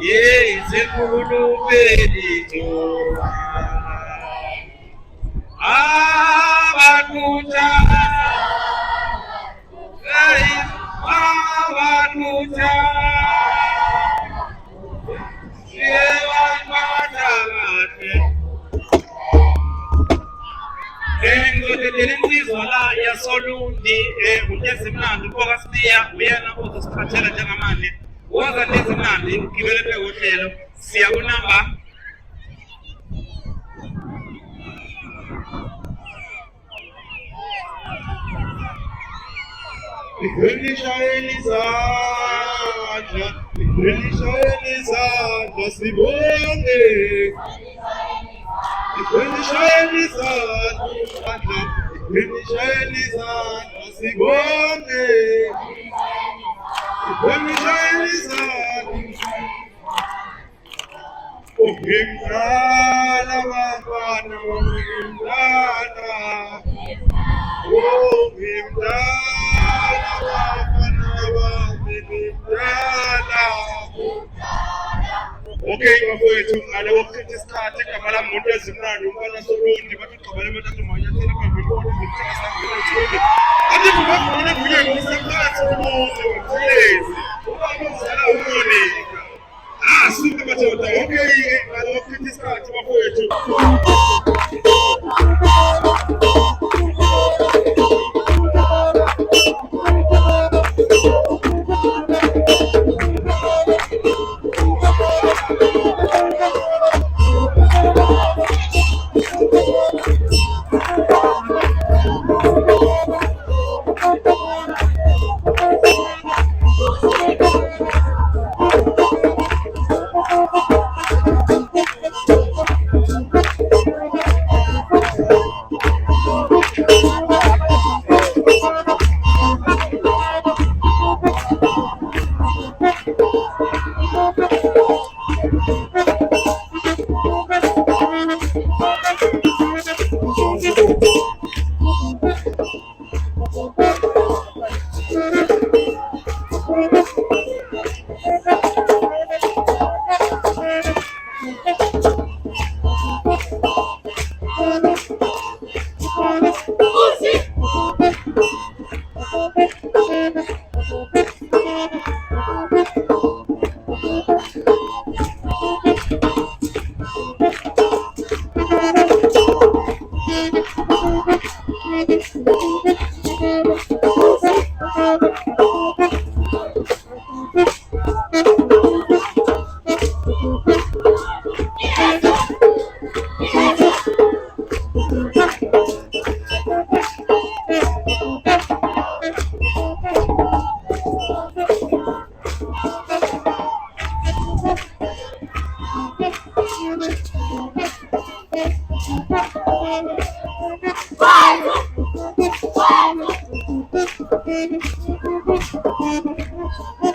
yezekulu berito abanuta abanuta Ngizola yasolundi uNtezimnandi kwakasiya uyena uzosiphathela njengamanje waza Ntezimnandi ugibele behohlelo siya kunamba Elishayelizandla sibonge Elishayelizandla sibonge Ngimdala bafana ngimdala bafana ngimdala. Okay, bafowethu ngale wokuchitha isikhathi igama lami uNtezimnandi umfana Solundi bathi ugqabele emathathu manyathela kwabeloni ngithasa ngilethule athi ngibafuna kuye ngomsakazi umuntu ngilezi ubaba uzala uMonica suka madoda. Okay, ngale wokuchitha isikhathi bafowethu Thank you.